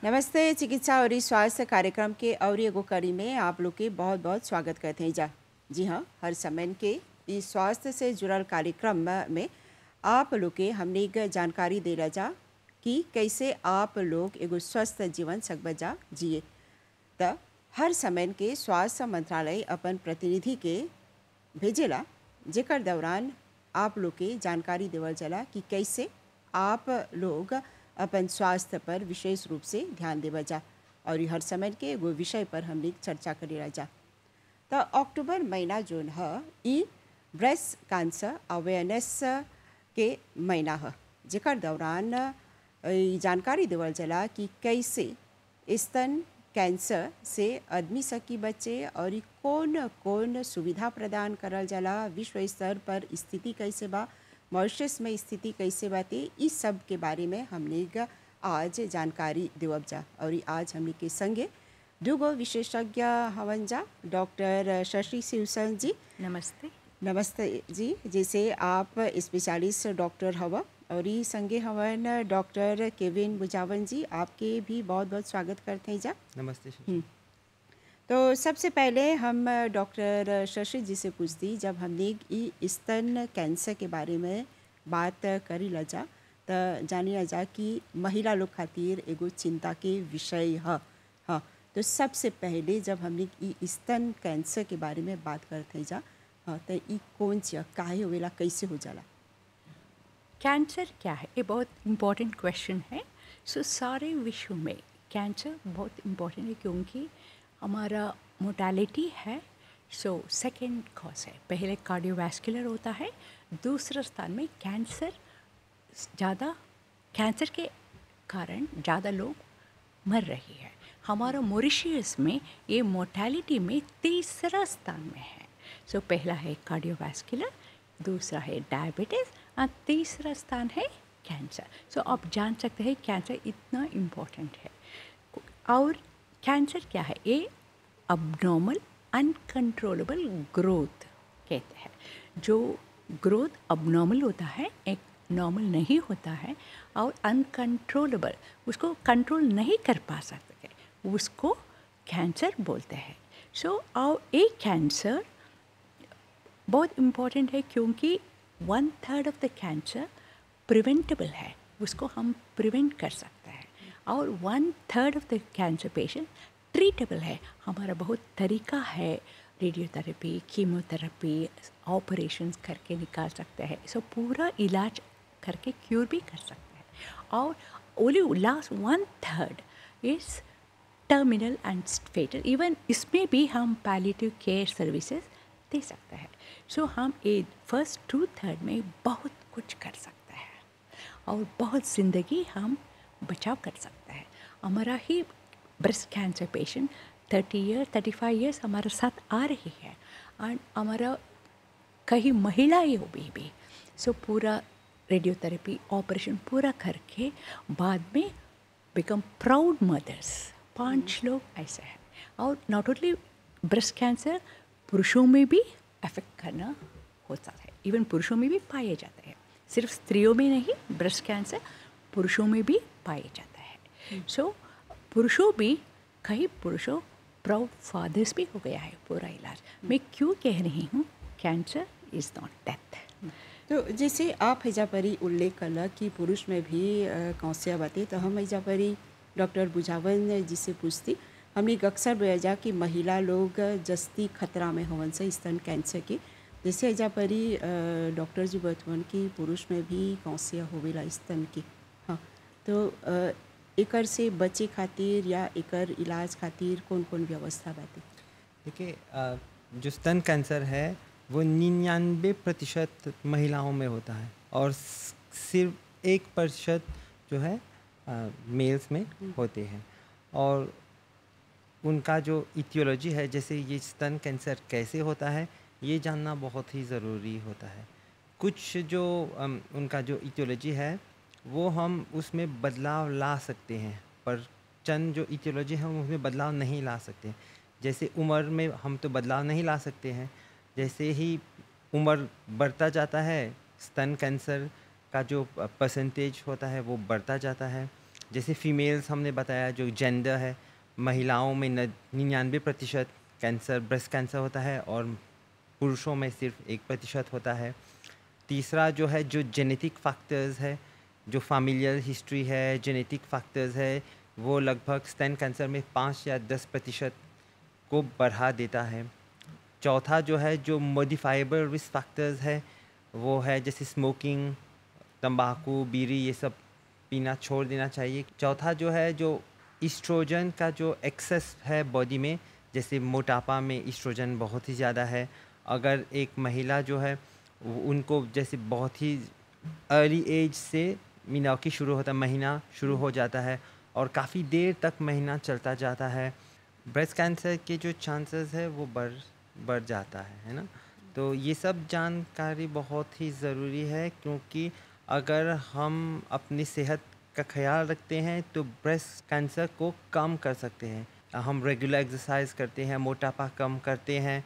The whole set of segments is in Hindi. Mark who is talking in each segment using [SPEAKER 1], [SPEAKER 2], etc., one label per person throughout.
[SPEAKER 1] नमस्ते। चिकित्सा और स्वास्थ्य कार्यक्रम के और एगो कड़ी में आप लोग के बहुत बहुत स्वागत करते हैं जा। जी हाँ, हर समय के इस स्वास्थ्य से जुड़ल कार्यक्रम में आप लोग के हमने एक जानकारी दे रहा जा कि कैसे आप लोग एगो स्वस्थ जीवन सकब जा जिए। त हर समय के स्वास्थ्य मंत्रालय अपन प्रतिनिधि के भेजेला, जेकर दौरान आप लोग के जानकारी देवल जाला कि कैसे आप लोग अपन स्वास्थ्य पर विशेष रूप से ध्यान देवल जा। और हर समय के एगो विषय पर हमने चर्चा करेला जा। तो अक्टूबर महीना जोन है ई ब्रेस्ट कैंसर अवेयरनेस के महीना है, जेकर दौरान ई जानकारी देवल जाला कि कैसे स्तन कैंसर से आदमी सकी बचे और ई कौन कौन सुविधा प्रदान करल जाला, विश्व स्तर पर स्थिति कैसे बा, मॉरिशस में स्थिति कैसे बाते, इस सब के बारे में हमने आज जानकारी देवब जा। और ई आज हमने के संगे दूगो विशेषज्ञ हवन जा, डॉक्टर शशि शिवसन जी।
[SPEAKER 2] नमस्ते।
[SPEAKER 1] नमस्ते जी। जैसे आप स्पेशलिस्ट डॉक्टर हवा और ई संगे हवन डॉक्टर केविन बुझावन जी, आपके भी बहुत बहुत स्वागत करते हैं जा।
[SPEAKER 3] नमस्ते शशि।
[SPEAKER 1] तो सबसे पहले हम डॉक्टर शशि जी से पूछती, जब हमने ई स्तन कैंसर के बारे में बात करी ला जा तो जानिए जा कि महिला लोग खातिर एगो चिंता के विषय है। हाँ, तो सबसे पहले जब हमने ई स्तन कैंसर के बारे में बात करते जा, हाँ, तो ई कौन सी काहे होवेला, कैसे हो जाला?
[SPEAKER 2] कैंसर क्या है, ये बहुत इम्पोर्टेंट क्वेश्चन है। सारे विश्व में कैंसर बहुत इम्पोर्टेंट है क्योंकि हमारा मोर्टेलिटी है। सेकंड कॉज है, पहले कार्डियोवैस्कुलर होता है, दूसरा स्थान में कैंसर के कारण ज़्यादा लोग मर रही है। हमारा मॉरिशस में ये मोर्टेलिटी में तीसरा स्थान में है। पहला है कार्डियोवैस्कुलर, दूसरा है डायबिटीज़ और तीसरा स्थान है कैंसर। आप जान सकते हैं कैंसर इतना इम्पोर्टेंट है। और कैंसर क्या है, ये अबनॉर्मल अनकंट्रोलेबल ग्रोथ कहते हैं। जो ग्रोथ अबनॉर्मल होता है, एक नॉर्मल नहीं होता है, और अनकंट्रोलेबल, उसको कंट्रोल नहीं कर पा सकते, उसको कैंसर बोलते हैं। और एक कैंसर बहुत इम्पोर्टेंट है क्योंकि 1/3 ऑफ द कैंसर प्रिवेंटेबल है, उसको हम प्रिवेंट कर सकते हैं, और 1/3 of the cancer patient treatable है। हमारा बहुत तरीका है, रेडियोथेरेपी, कीमोथेरेपी, ऑपरेशंस करके निकाल सकते हैं। पूरा इलाज करके क्यूर भी कर सकते हैं। और only last 1/3 is terminal and fatal. Even इसमें भी हम पैलिएटिव केयर सर्विसेज दे सकते हैं। हम ये फर्स्ट 2/3 में बहुत कुछ कर सकते हैं और बहुत ज़िंदगी हम बचाव कर सकते हैं। हमारा ही ब्रेस्ट कैंसर पेशेंट 35 ईयर्स हमारे साथ आ रही है, और हमारा कई महिलाएं भी पूरा रेडियोथेरेपी ऑपरेशन पूरा करके बाद में बिकम प्राउड मदर्स। 5 लोग ऐसे हैं। और नॉट ओनली ब्रेस्ट कैंसर पुरुषों में भी अफेक्ट करना होता है, इवन पुरुषों में भी पाए जाते हैं, सिर्फ स्त्रियों में नहीं, ब्रेस्ट कैंसर पुरुषों में भी पाए जाता है। पुरुषों भी, कई पुरुषों प्राउड फादर्स भी हो गया है पूरा इलाज। मैं क्यों कह रही हूँ, कैंसर इज़ नॉट डेथ।
[SPEAKER 1] तो जैसे आप हैजा परी उल्लेख कला कि पुरुष में भी कौसिया बातें, तो हम हैजा परी डॉक्टर बुझावन जी से पूछती, हम एक अक्सर बेजा कि महिला लोग जस्ती खतरा में होवन से स्तन कैंसर के, जैसे हैजा परी डॉक्टर जी बतवन कि पुरुष में भी कौसिया होवेला स्तन की। हाँ, तो एकर से बचे खातिर या एकर इलाज खातिर कौन कौन व्यवस्था बातें?
[SPEAKER 3] देखिए, जो स्तन कैंसर है वो 99% महिलाओं में होता है, और सिर्फ 1% जो है मेल्स में होते हैं। और उनका जो इटियोलॉजी है, जैसे ये स्तन कैंसर कैसे होता है, ये जानना बहुत ही ज़रूरी होता है। कुछ जो उनका जो इटियोलॉजी है वो हम उसमें बदलाव ला सकते हैं, पर चंद जो इटियोलॉजी है हम उसमें बदलाव नहीं ला सकते। जैसे उम्र में हम तो बदलाव नहीं ला सकते हैं, जैसे ही उम्र बढ़ता जाता है स्तन कैंसर का जो परसेंटेज होता है वो बढ़ता जाता है। जैसे फीमेल्स हमने बताया जो जेंडर है, महिलाओं में 99% कैंसर ब्रेस्ट कैंसर होता है और पुरुषों में सिर्फ 1% होता है। तीसरा जो है जो जेनेटिक फैक्टर्स है, जो फैमिलियल हिस्ट्री है, जेनेटिक फैक्टर्स है, वो लगभग स्तन कैंसर में 5 या 10% को बढ़ा देता है। चौथा जो है जो मॉडिफाइबल रिस्क फैक्टर्स है, वो है जैसे स्मोकिंग, तंबाकू, बीड़ी, ये सब पीना छोड़ देना चाहिए। चौथा जो है जो ईस्ट्रोजन का जो एक्सेस है बॉडी में, जैसे मोटापा में ईस्ट्रोजन बहुत ही ज़्यादा है। अगर एक महिला जो है उनको जैसे बहुत ही अर्ली एज से मीनाकी शुरू होता है, महीना शुरू हो जाता है और काफ़ी देर तक महीना चलता जाता है, ब्रेस्ट कैंसर के जो चांसेस है वो बढ़ जाता है ना। तो ये सब जानकारी बहुत ही ज़रूरी है, क्योंकि अगर हम अपनी सेहत का ख्याल रखते हैं तो ब्रेस्ट कैंसर को कम कर सकते हैं। हम रेगुलर एक्सरसाइज करते हैं, मोटापा कम करते हैं,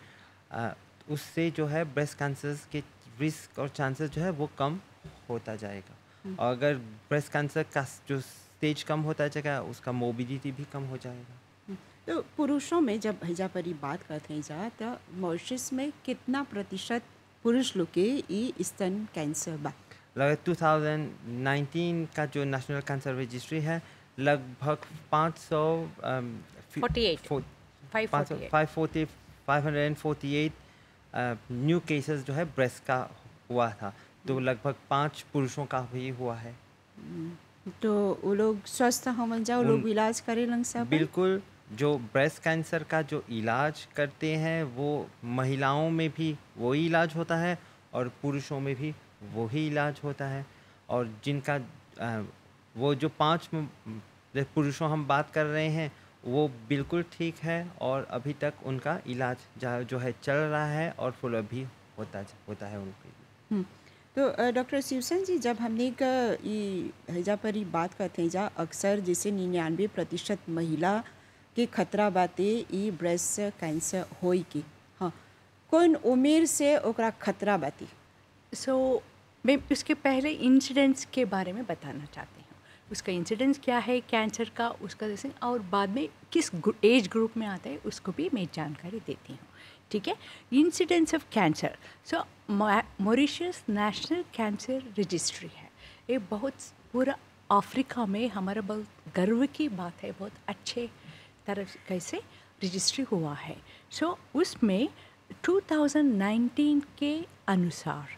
[SPEAKER 3] उससे जो है ब्रेस्ट कैंसर के रिस्क और चांसेस जो है वो कम होता जाएगा। और अगर ब्रेस्ट कैंसर का जो स्टेज कम होता जाएगा, उसका मोबिलिटी भी कम हो जाएगा।
[SPEAKER 1] तो पुरुषों में जब हैजा परी बात करते हैं जा, तो मॉरिशस में कितना प्रतिशत पुरुष लोग के ई स्तन कैंसर बा?
[SPEAKER 3] लगभग 2019 का जो नेशनल कैंसर रजिस्ट्री है, लगभग 548 न्यू केसेस जो है ब्रेस्ट का हुआ था, तो लगभग 5 पुरुषों का भी हुआ है।
[SPEAKER 1] तो वो लोग स्वस्थ हों जा, वो लोग इलाज करे लंग सब?
[SPEAKER 3] बिल्कुल, जो ब्रेस्ट कैंसर का जो इलाज करते हैं वो महिलाओं में भी वही इलाज होता है और पुरुषों में भी वही इलाज होता है। और जिनका वो जो 5 पुरुषों हम बात कर रहे हैं वो बिल्कुल ठीक है और अभी तक उनका इलाज जो है चल रहा है और फॉलो भी होता है उनके।
[SPEAKER 1] तो डॉक्टर शिवसेन जी, जब हमने हैजा पर ही बात करते हैं जा, अक्सर जैसे 99% महिला के खतरा बाते ई ब्रेस्ट कैंसर होई के, हाँ, कौन उम्र से ओकरा खतरा बाती?
[SPEAKER 2] मैं उसके पहले इंसिडेंट्स के बारे में बताना चाहती हूँ। उसका इंसिडेंस क्या है कैंसर का, उसका जैसे, और बाद में किस एज ग्रुप में आता है उसको भी मैं जानकारी देती हूँ। ठीक है, incidence of cancer. Mauritius national cancer registry है, ये बहुत पूरा अफ्रीका में हमारा बहुत गर्व की बात है, बहुत अच्छे तरह से कैसे रजिस्ट्री हुआ है। उसमें 2019 के अनुसार,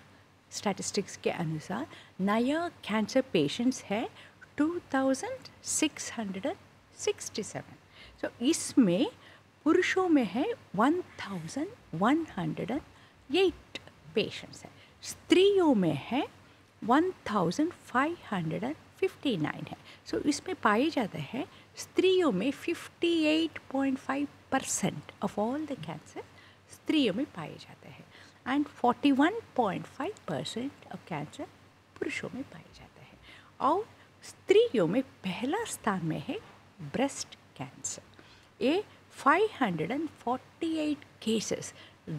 [SPEAKER 2] स्टैटिस्टिक्स के अनुसार, नया कैंसर पेशेंट्स है 2667। इसमें पुरुषों में है 1108 पेशेंट्स है, स्त्रियों में है 1559 है। इसमें पाए जाते हैं स्त्रियों में 58.5% ऑफ ऑल द कैंसर स्त्रियों में पाए जाते हैं एंड 41.5% ऑफ कैंसर पुरुषों में पाए जाते हैं। और स्त्रियों में पहला स्थान में है ब्रेस्ट कैंसर। ये 548 केसेस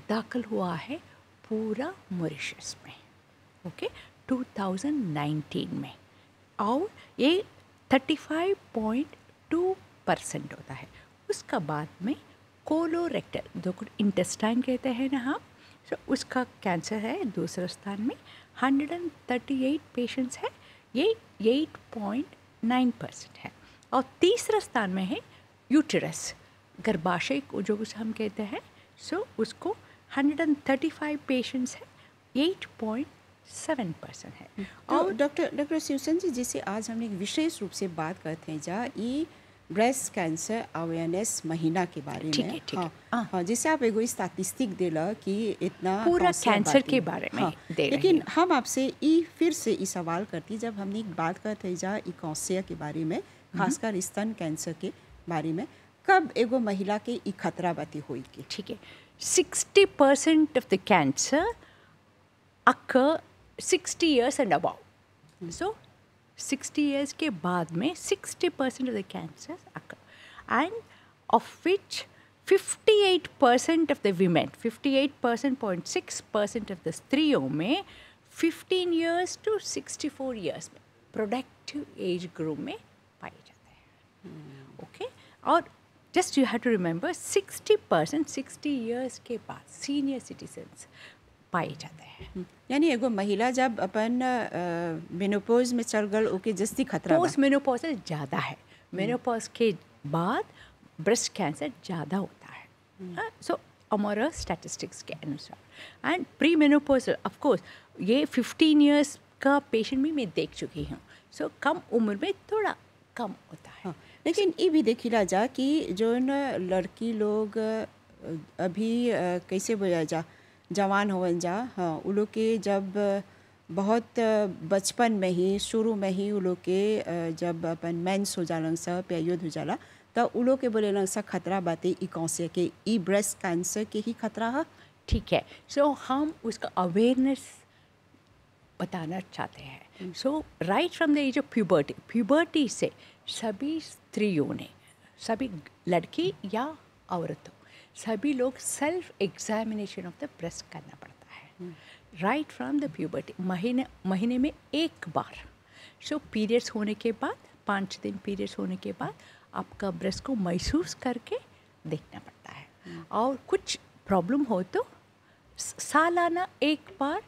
[SPEAKER 2] दाखिल हुआ है पूरा मॉरिशस में, ओके, 2019 में, और ये 35.2% होता है। उसका बाद में कोलोरेक्टल, जो इंटेस्टाइन कहते हैं ना हम, उसका कैंसर है दूसरे स्थान में, 138 पेशेंट्स है, ये 8.9% है। और तीसरा स्थान में है यूटेरस, गर्भाशय को जो हम कहते हैं, उसको 135 पेशेंट्स है, 8.7% है।
[SPEAKER 1] और डॉक्टर शिवसेन जी, जैसे आज हमने एक विशेष रूप से बात करते हैं जा ये ब्रेस्ट कैंसर अवेयरनेस महीना के बारे में।
[SPEAKER 2] ठीक है।
[SPEAKER 1] हाँ, जैसे आप एगो स्टैटिस्टिक देला कि इतना
[SPEAKER 2] पूरा कैंसर के बारे में दे रहे
[SPEAKER 1] लेकिन हम आपसे फिर से ये सवाल करती, जब हमने एक बात करते हैं जा कैंसर के बारे में, खासकर स्तन कैंसर के बारे में, कब एगो महिला के ई खतरा बाती हुई के?
[SPEAKER 2] ठीक है, 60% of the cancer occur 60 years and above. 60 years के बाद में 60% of the cancers occur, and of which 58% of the women, 58.6% of the स्त्रियों में 15 years to 64 years में प्रोडक्टिव एज ग्रुप में पाए जाते हैं। ओके, और just you have to remember 60% 60 years के बाद सीनियर सिटीजन्स पाए जाते हैं।
[SPEAKER 1] यानी एगो महिला जब अपन मेनोपॉज में चल गल ओके जस्ती खतरा बा।
[SPEAKER 2] पोस्ट मेनोपॉजल ज़्यादा है, मेनोपॉज के बाद ब्रेस्ट कैंसर ज़्यादा होता है। सो हमारा स्टैटिस्टिक्स के अनुसार and pre menopausal of course ये 15 ईयर्स का पेशेंट भी मैं देख चुकी हूँ। सो कम उम्र में थोड़ा कम होता है।
[SPEAKER 1] हाँ, लेकिन ये भी देखिला जा कि जो न लड़की लोग अभी कैसे बोला जा जवान होवन जा, हाँ उ लोग के जब बहुत बचपन में ही शुरू में ही उ लोग के जब अपन मेंस हो जालन सा पीरियड हो जाला तो उ लोग के बोलेलन सा खतरा बाते ई कैंसर के, ई ब्रेस्ट कैंसर के ही खतरा है।
[SPEAKER 2] ठीक है, सो हम उसका अवेयरनेस बताना चाहते हैं। So right from the age of puberty, puberty से सभी स्त्रियों ने, सभी लड़की या औरतों, सभी लोग self examination of the breast करना पड़ता है राइट फ्रॉम द प्यूबर्टी, महीने में एक बार। सो पीरियड्स होने के बाद 5 दिन पीरियड्स होने के बाद आपका ब्रेस्ट को महसूस करके देखना पड़ता है। और कुछ प्रॉब्लम हो तो सालाना एक बार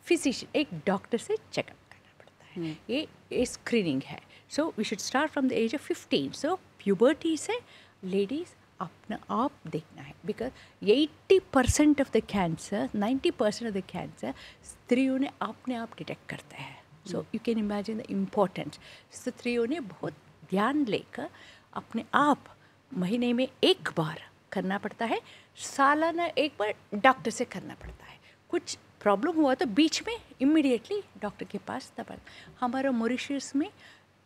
[SPEAKER 2] फिजिशियन, एक डॉक्टर से चेकअप करना पड़ता है। ये स्क्रीनिंग है। So we should start from the age of 15। So puberty से लेडीज़ अपना आप देखना है, because 80% of the cancer, 90% of the cancer स्त्रियों ने अपने आप डिटेक्ट करते हैं। So you can imagine the importance. स्त्रियों ने बहुत ध्यान लेकर अपने आप महीने में एक बार करना पड़ता है, सालाना एक बार डॉक्टर से करना पड़ता है। कुछ प्रॉब्लम हुआ तो बीच में इमीडिएटली डॉक्टर के पास दबा। हमारा मॉरिशस में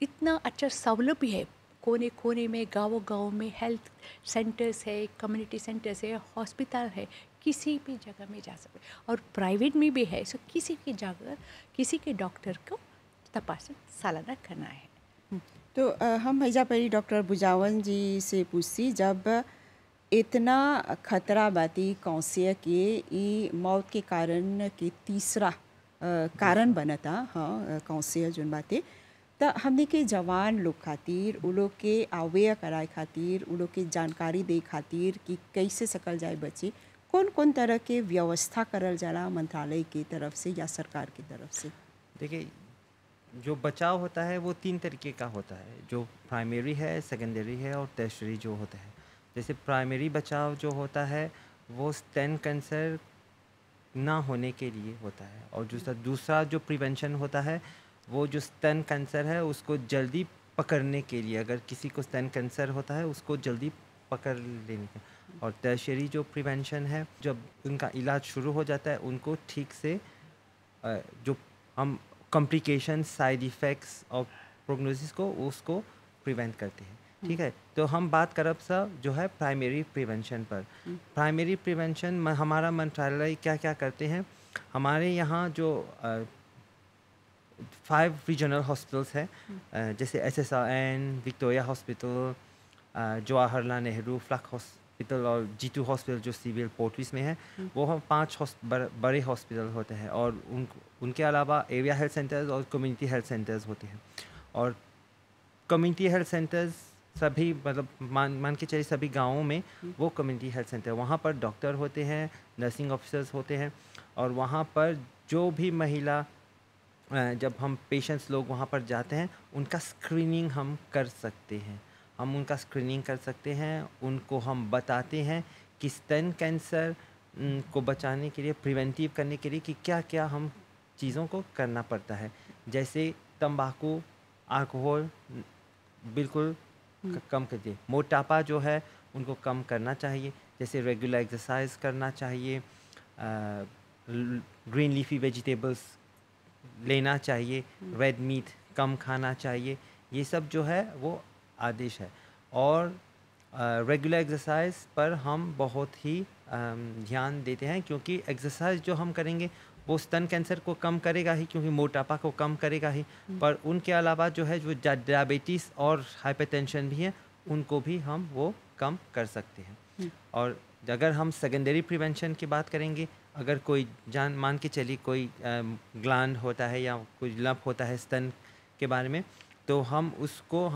[SPEAKER 2] इतना अच्छा सहूलत भी है, कोने कोने में, गाँव में हेल्थ सेंटर्स है, कम्युनिटी सेंटर्स है, हॉस्पिटल है, किसी भी जगह में जा सकते, और प्राइवेट में भी है। सो किसी की जगह किसी के डॉक्टर को तपास सालाना करना है।
[SPEAKER 1] तो हम हैजा पहले डॉक्टर बुझावन जी से पूछती, जब इतना खतरा बाती कैंसर के ई मौत के कारण के तीसरा कारण बनता, हाँ कैंसर जोन बाते, तो हमने के जवान लोग खातिर उ लोग के अवेयर कराए खातिर, उ लोग के जानकारी दे खातिर कि कैसे सकल जाए बच्चे, कौन कौन तरह के व्यवस्था करल जाला मंत्रालय की तरफ से या सरकार की तरफ से?
[SPEAKER 3] देखिए, जो बचाव होता है वो 3 तरीके का होता है, जो प्राइमरी है, सेकेंडरी है और टर्शरी जो होता है। जैसे प्राइमरी बचाव जो होता है वो स्तन कैंसर ना होने के लिए होता है, और दूसरा जो प्रिवेंशन होता है वो जो स्तन कैंसर है उसको जल्दी पकड़ने के लिए, अगर किसी को स्तन कैंसर होता है उसको जल्दी पकड़ लेने का। और टर्शरी जो प्रिवेंशन है, जब उनका इलाज शुरू हो जाता है उनको ठीक से जो हम कॉम्प्लिकेशन, साइड इफ़ेक्ट्स और प्रोग्नोसिस को उसको प्रिवेंट करते हैं। ठीक है, तो हम बात करब सब जो है प्राइमरी प्रिवेंशन पर। प्राइमरी प्रिवेंशन हमारा मंत्रालय क्या क्या करते हैं, हमारे यहाँ जो 5 रीजनल हॉस्पिटल्स हैं, जैसे SSRN, Victoria hospital, Jawaharlal Nehru flag hospital और G2 हॉस्पिटल जो सिविल पोर्टविस में है, वो हम 5 बड़े हॉस्पिटल होते हैं, और उनके अलावा एरिया हेल्थ सेंटर्स और कम्युनिटी हेल्थ सेंटर्स होते हैं। और कम्युनिटी हेल्थ सेंटर्स सभी, मतलब मान के चलिए सभी गाँवों में वो कम्युनिटी हेल्थ सेंटर, वहाँ पर डॉक्टर होते हैं, नर्सिंग ऑफिसर्स होते हैं, और वहाँ पर जो भी महिला, जब हम पेशेंट्स लोग वहाँ पर जाते हैं उनका स्क्रीनिंग हम कर सकते हैं, हम उनका स्क्रीनिंग कर सकते हैं, उनको हम बताते हैं कि स्तन कैंसर को बचाने के लिए, प्रिवेंटिव करने के लिए कि क्या क्या हम चीज़ों को करना पड़ता है। जैसे तंबाकू, अल्कोहल बिल्कुल कम कर दिए, मोटापा जो है उनको कम करना चाहिए, जैसे रेगुलर एक्सरसाइज करना चाहिए, ग्रीन लीफी वेजिटेबल्स लेना चाहिए, रेड मीट कम खाना चाहिए, ये सब जो है वो आदेश है। और रेगुलर एक्सरसाइज पर हम बहुत ही ध्यान देते हैं, क्योंकि एक्सरसाइज जो हम करेंगे वो स्तन कैंसर को कम करेगा ही, क्योंकि मोटापा को कम करेगा ही, पर उनके अलावा जो है जो डायबिटीज़ और हाइपरटेंशन भी है उनको भी हम वो कम कर सकते हैं। और अगर हम सेकेंडरी प्रिवेंशन की बात करेंगे, अगर कोई मान के चलिए कोई ग्लैंड होता है या कोई लंप होता है स्तन के बारे में, तो हम उसको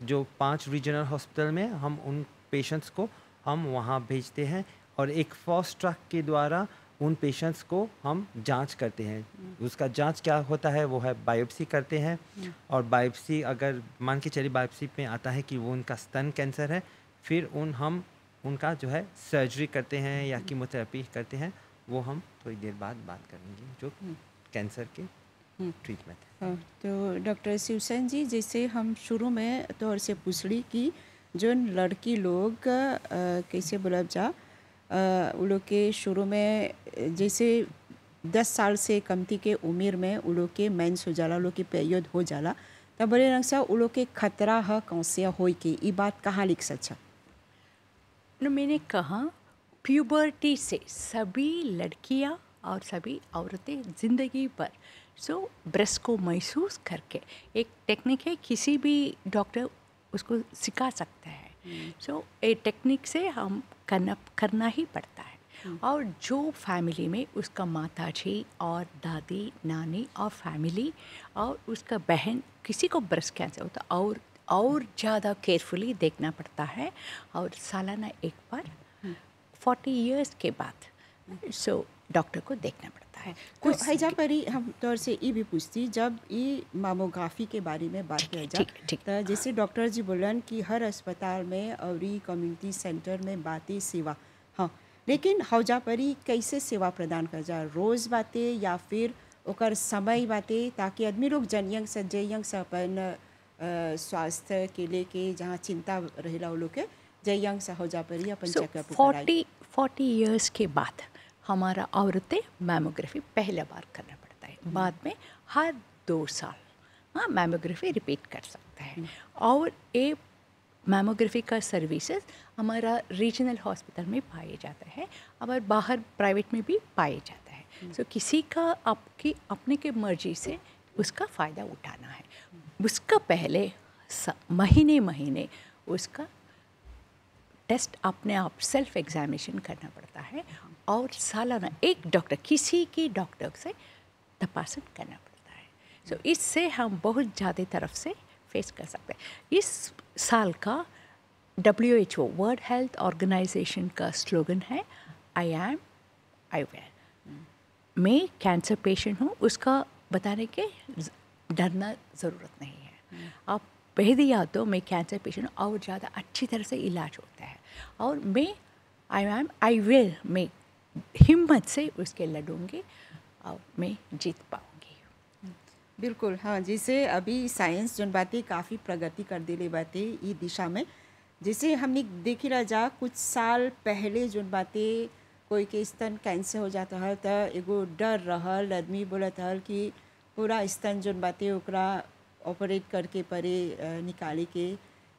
[SPEAKER 3] जो 5 रीजनल हॉस्पिटल में हम उन पेशेंट्स को हम वहाँ भेजते हैं और एक फास्ट ट्रैक के द्वारा उन पेशेंट्स को हम जांच करते हैं। उसका जांच क्या होता है वो है बायोप्सी करते हैं, और बायोप्सी अगर मान के चलिए बायोप्सी में आता है कि वो उनका स्तन कैंसर है, फिर हम उनका जो है सर्जरी करते हैं या कीमोथेरेपी करते हैं, वो हम थोड़ी देर बाद बात करेंगे जो कैंसर के ट्रीटमेंट है।
[SPEAKER 1] हाँ, तो डॉक्टर शिवसेन जी, जैसे हम शुरू में तौर से पूछली कि जो लड़की लोग कैसे बोलब जा वो लोग के शुरू में जैसे 10 साल से कमती के उम्र में वो लोग के मेंस हो जाला, वो लोग के पीरियड हो जाला, तब बड़े रंग से वो लोग के खतरा है कौन होई के, ये बात कहाँ लिख सचा?
[SPEAKER 2] मैंने कहा प्यूबर्टी से सभी लड़कियां और सभी औरतें ज़िंदगी भर ब्रेस्ट को महसूस करके, एक टेक्निक है, किसी भी डॉक्टर उसको सिखा सकता है। ये टेक्निक से हम करना ही पड़ता है। और जो फैमिली में उसका माता जी और दादी नानी और फैमिली और उसका बहन किसी को ब्रेस्ट कैंसर होता और ज़्यादा केयरफुली देखना पड़ता है, और सालाना एक बार 40 इयर्स के बाद डॉक्टर को देखना पड़ता है।
[SPEAKER 1] तो हैजा परी हम तौर से ये भी पूछती, जब ये मामोग्राफी के बारे में बात किया जा, तो जैसे डॉक्टर जी बोलन कि हर अस्पताल में और कम्युनिटी सेंटर में बातें सेवा, हाँ, लेकिन हौजा परी कैसे सेवा प्रदान कर जा, रोज़ बातें या फिर ओकर समय बातें, ताकि आदमी लोग जनियंग से अपन स्वास्थ्य के लेके जहाँ चिंता रहेला वो लोग के जयंग से हौजा परी अपन चेकअप कराई।
[SPEAKER 2] 40 इयर्स के बाद हमारा औरतें मैमोग्राफी पहला बार करना पड़ता है, बाद में हर 2 साल मैमोग्राफी रिपीट कर सकता है। और ये मैमोग्राफी का सर्विसेज हमारा रीजनल हॉस्पिटल में पाए जाता है, और बाहर प्राइवेट में भी पाए जाता है। किसी का आपकी अपने के मर्जी से उसका फ़ायदा उठाना है। उसका पहले महीने उसका टेस्ट अपने आप सेल्फ एग्जामिनेशन करना पड़ता है, और सालाना एक डॉक्टर किसी की डॉक्टर से तपासन करना पड़ता है। इससे हम बहुत ज़्यादा तरफ से फेस कर सकते हैं। इस साल का WHO वर्ल्ड हेल्थ ऑर्गेनाइजेशन का स्लोगन है आई एम आई वेयर। मैं कैंसर पेशेंट हूँ, उसका बताने के डरना ज़रूरत नहीं है। आप कह दिया तो मैं कैंसर पेशेंट और ज़्यादा अच्छी तरह से इलाज होता है, और मैं आई विल मैं हिम्मत से उसके लड़ूंगी और मैं जीत पाऊंगी।
[SPEAKER 1] बिल्कुल, हाँ, जैसे अभी साइंस जो बातें काफ़ी प्रगति कर दिले बातें ये दिशा में, जैसे हमने देखी रह जा कुछ साल पहले जो बातें कोई के स्तन कैंसर हो जाता है तो एगो डर रहल, आदमी बोलत हल कि पूरा स्तन जो बातें ओकरा ऑपरेट करके परे निकाले के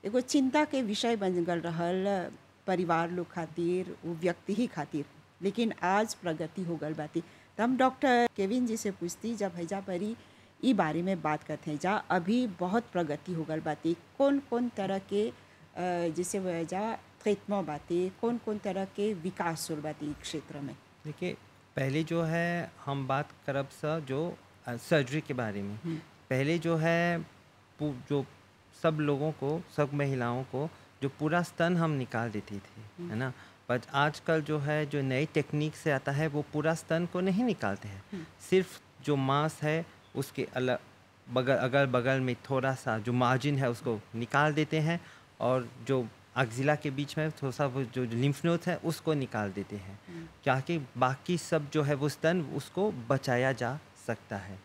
[SPEAKER 1] एगो चिंता के विषय बन गल रहल परिवार लोग खातिर, वो व्यक्ति ही खातिर। लेकिन आज प्रगति हो गल बाती, तो हम डॉक्टर केविन जी से पूछती, जब हैजा परी ई बारे में बात करते हैं जा, अभी बहुत प्रगति हो गल बाती, कौन कौन तरह के जैसे वजह ट्रीटमेंट बातें, कौन कौन तरह के विकास हो बाती क्षेत्र में?
[SPEAKER 3] देखिए, पहले जो है हम बात करब सा जो सर्जरी के बारे में। पहले जो है जो सब लोगों को, सब महिलाओं को जो पूरा स्तन हम निकाल देती थी, है ना, पर आजकल जो है जो नई टेक्निक से आता है वो पूरा स्तन को नहीं निकालते हैं, सिर्फ जो मांस है उसके अगल बगल में थोड़ा सा जो मार्जिन है उसको निकाल देते हैं, और जो अक्जिला के बीच में थोड़ा सा वो जो लिम्फ नोड है उसको निकाल देते हैं, ताकि बाकी सब जो है वो स्तन उसको बचाया जा सकता है।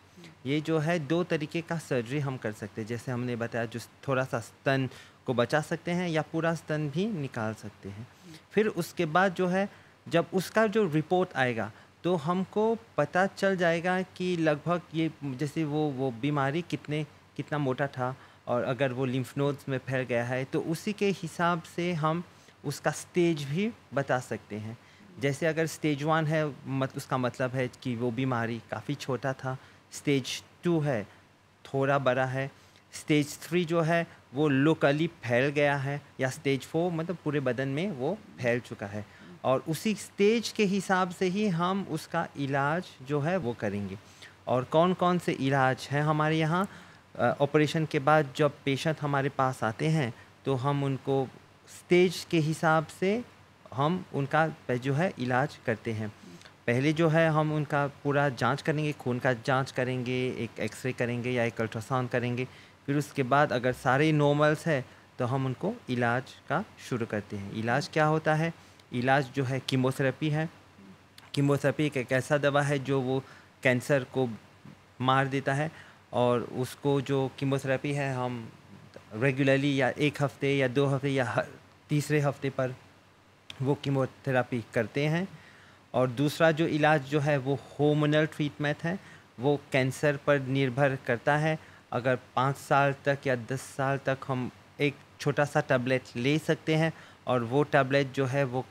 [SPEAKER 3] ये जो है 2 तरीके का सर्जरी हम कर सकते हैं, जैसे हमने बताया, जो थोड़ा सा स्तन को बचा सकते हैं या पूरा स्तन भी निकाल सकते हैं। फिर उसके बाद जो है जब उसका जो रिपोर्ट आएगा तो हमको पता चल जाएगा कि लगभग ये जैसे वो बीमारी कितना मोटा था, और अगर वो लिम्फ नोड्स में फैल गया है तो उसी के हिसाब से हम उसका स्टेज भी बता सकते हैं। जैसे अगर स्टेज 1 है उसका मतलब है कि वो बीमारी काफ़ी छोटा था, स्टेज 2 है थोड़ा बड़ा है, स्टेज 3 जो है वो लोकली फैल गया है, या स्टेज 4 मतलब पूरे बदन में वो फैल चुका है, और उसी स्टेज के हिसाब से ही हम उसका इलाज जो है वो करेंगे। और कौन कौन से इलाज हैं हमारे यहाँ, ऑपरेशन के बाद जब पेशेंट हमारे पास आते हैं तो हम उनको स्टेज के हिसाब से हम उनका जो है इलाज करते हैं। पहले जो है हम उनका पूरा जांच करेंगे, खून का जांच करेंगे, एक एक्सरे करेंगे या एक अल्ट्रासाउंड करेंगे। फिर उसके बाद अगर सारे नॉर्मल्स है तो हम उनको इलाज का शुरू करते हैं। इलाज क्या होता है? इलाज जो है कीमोथेरेपी है। कीमोथेरेपी एक ऐसा दवा है जो वो कैंसर को मार देता है, और उसको जो कीमोथेरेपी है हम रेगुलरली या 1 हफ्ते या 2 हफ्ते या हर तीसरे हफ्ते पर वो कीमोथेरेपी करते हैं। और दूसरा जो इलाज जो है वो हार्मोनल ट्रीटमेंट है। वो कैंसर पर निर्भर करता है। अगर 5 साल तक या 10 साल तक हम एक छोटा सा टैबलेट ले सकते हैं, और वो टैबलेट जो है वो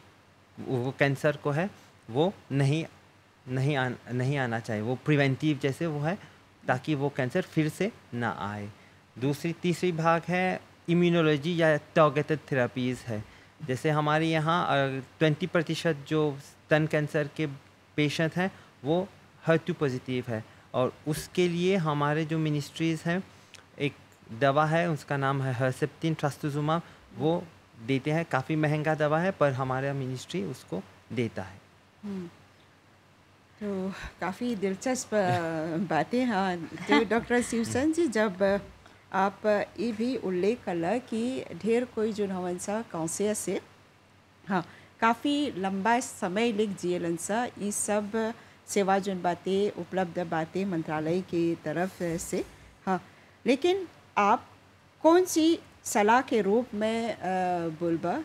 [SPEAKER 3] कैंसर को है वो नहीं आना चाहिए। वो प्रिवेंटिव जैसे वो है, ताकि वो कैंसर फिर से ना आए। तीसरी भाग है इम्यूनोलॉजी या टारगेटेड थेरापीज़ है। जैसे हमारे यहाँ 20% जो स्तन कैंसर के पेशेंट हैं वो HER2 पॉजिटिव है, और उसके लिए हमारे जो मिनिस्ट्रीज़ हैं एक दवा है, उसका नाम है हर्सेप्टिन ट्रस्टुजुमाब, वो देते हैं। काफ़ी महंगा दवा है पर हमारा मिनिस्ट्री उसको देता है।
[SPEAKER 1] तो काफ़ी दिलचस्प बातें। हाँ, तो डॉक्टर शिवसन जी, जब आप ये भी उल्लेख कला कि ढेर कोई जो हवन सा कौशे से हाँ काफ़ी लंबा समय लिख जियलन सा ये सब सेवा जोन बातें उपलब्ध बातें मंत्रालय की तरफ से। हाँ, लेकिन आप कौन सी सलाह के रूप में बोलबा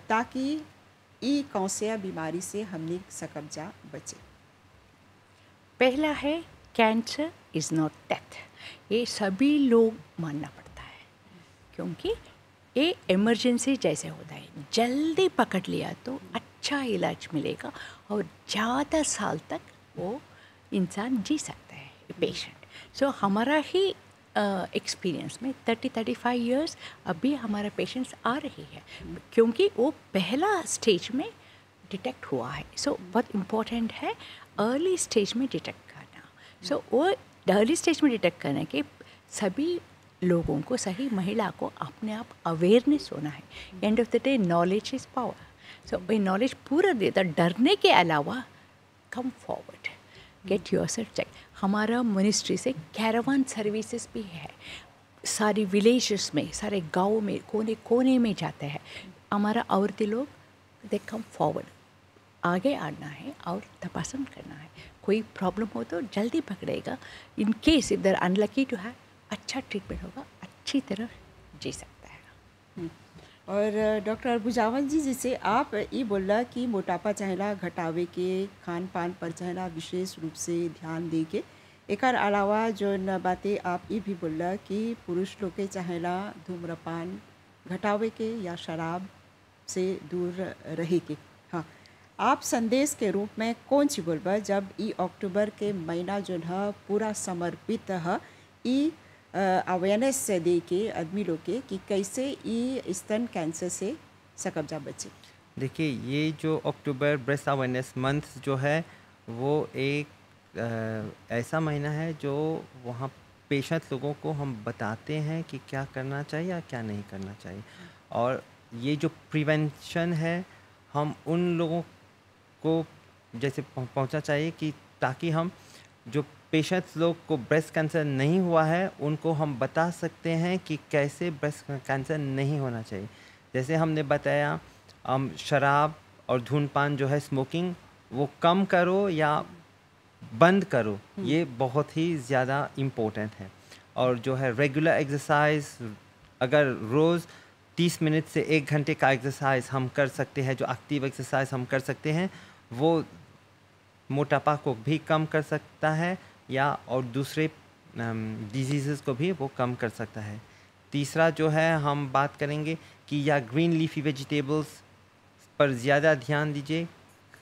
[SPEAKER 1] ताकि ई कौशे बीमारी से हमने सकब्जा बचे?
[SPEAKER 2] पहला है कैंसर इज़ नॉट डेथ। ये सभी लोग मानना पड़ता है, क्योंकि ये इमरजेंसी जैसे होता है। जल्दी पकड़ लिया तो अच्छा इलाज मिलेगा और ज़्यादा साल तक वो इंसान जी सकता है, पेशेंट। सो हमारा ही एक्सपीरियंस में 30-35 इयर्स अभी हमारा पेशेंट्स आ रही है, क्योंकि वो पहला स्टेज में डिटेक्ट हुआ है। सो बहुत इम्पोर्टेंट है अर्ली स्टेज में डिटेक्ट करना। सो वो अर्ली स्टेज में डिटेक्ट करने के सभी लोगों को, सही महिला को अपने आप अवेयरनेस होना है। End of the day knowledge is power. So ये नॉलेज पूरा देता, डरने के अलावा come forward, get yourself check. हमारा मिनिस्ट्री से कैरावान सर्विसेज भी है, सारी विलेजेस में, सारे गाँव में, कोने कोने में जाते हैं। हमारा औरतें लोग दे कम फॉरवर्ड, आगे आना है और तपासन करना है। कोई प्रॉब्लम हो तो जल्दी पकड़ेगा। In case if they're unlucky to have, अच्छा ट्रीटमेंट होगा, अच्छी तरह जी सकता है।
[SPEAKER 1] और डॉक्टर बुझावन जी, जैसे आप ये बोला कि मोटापा चाहेला घटावे के, खान पान पर चाहेला विशेष रूप से ध्यान दे के, एक अलावा जो न बातें आप ये भी बोला कि पुरुष लोग के चाहेला धूम्रपान घटावे के या शराब से दूर रहे के। हाँ, आप संदेश के रूप में कौन सी बोलबा जब ई अक्टूबर के महीना जो है पूरा समर्पित है ई अवेयरनेस से दे के आदमी लोग के कि कैसे ई स्तन कैंसर से सकब्जा बचे?
[SPEAKER 3] देखिए, ये जो अक्टूबर ब्रेस्ट अवेयरनेस मंथ जो है वो एक ऐसा महीना है जो वहाँ पेशेंट लोगों को हम बताते हैं कि क्या करना चाहिए या क्या नहीं करना चाहिए। और ये जो प्रिवेंशन है हम उन लोगों को जैसे पहुँचना चाहिए कि ताकि हम जो पेशेंट्स लोग को ब्रेस्ट कैंसर नहीं हुआ है उनको हम बता सकते हैं कि कैसे ब्रेस्ट कैंसर नहीं होना चाहिए। जैसे हमने बताया, शराब और धूम्रपान जो है, स्मोकिंग, वो कम करो या बंद करो, ये बहुत ही ज़्यादा इम्पोर्टेंट है। और जो है रेगुलर एक्सरसाइज, अगर रोज़ 30 मिनट से 1 घंटे का एक्सरसाइज हम कर सकते हैं, जो एक्टिव एक्सरसाइज हम कर सकते हैं, वो मोटापा को भी कम कर सकता है या और दूसरे डिजीज़ को भी वो कम कर सकता है। तीसरा जो है हम बात करेंगे कि या ग्रीन लीफी वेजिटेबल्स पर ज़्यादा ध्यान दीजिए,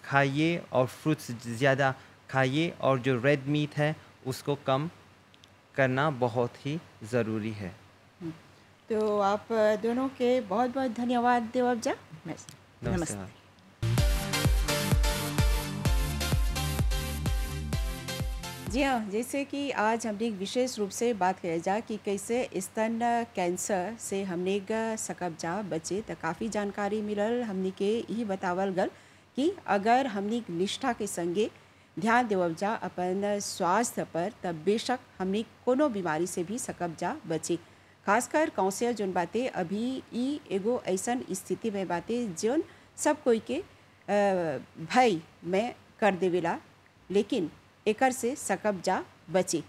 [SPEAKER 3] खाइए और फ्रूट्स ज़्यादा खाइए, और जो रेड मीट है उसको कम करना बहुत ही ज़रूरी है।
[SPEAKER 1] तो आप दोनों के बहुत बहुत धन्यवाद देवबजा।
[SPEAKER 3] नमस्ते।
[SPEAKER 1] जी हाँ, जैसे कि आज हमने एक विशेष रूप से बात करें जा कि कैसे स्तन कैंसर से हमने सकब जा बचे, तो काफ़ी जानकारी मिलल। हमने के यही बतावल गल कि अगर हमने निष्ठा के संगे ध्यान देवब जा अपन स्वास्थ्य पर, तब बेशक हमने कोनो बीमारी से भी सकब जा बचे। खासकर कौशल जोन बातें अभी ई एगो ऐसन स्थिति में बातें जोन सब कोई के भय में कर देवेला, लेकिन एकर से सकब जा बचे।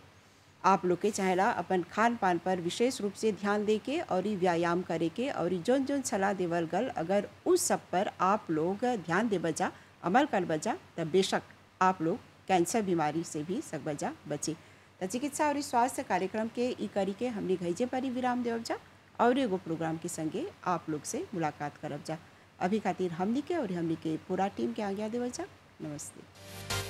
[SPEAKER 1] आप लोग के चाहेला अपन खान पान पर विशेष रूप से ध्यान दे के और ई व्यायाम करे के और ई जोन जोन सलाह देवल गल, अगर उस सब पर आप लोग ध्यान दे बजा, अमल कर बजा, तब बेशक आप लोग कैंसर बीमारी से भी सक बजा बचे। तो चिकित्सा और स्वास्थ्य कार्यक्रम के ई करी के हमने घैजे पर ही विराम देवब जा और एगो प्रोग्राम के संगे आप लोग से मुलाकात करब जा। अभी खातिर हमनी के और हमनी के पूरा टीम के आज्ञा देवल जा। नमस्ते।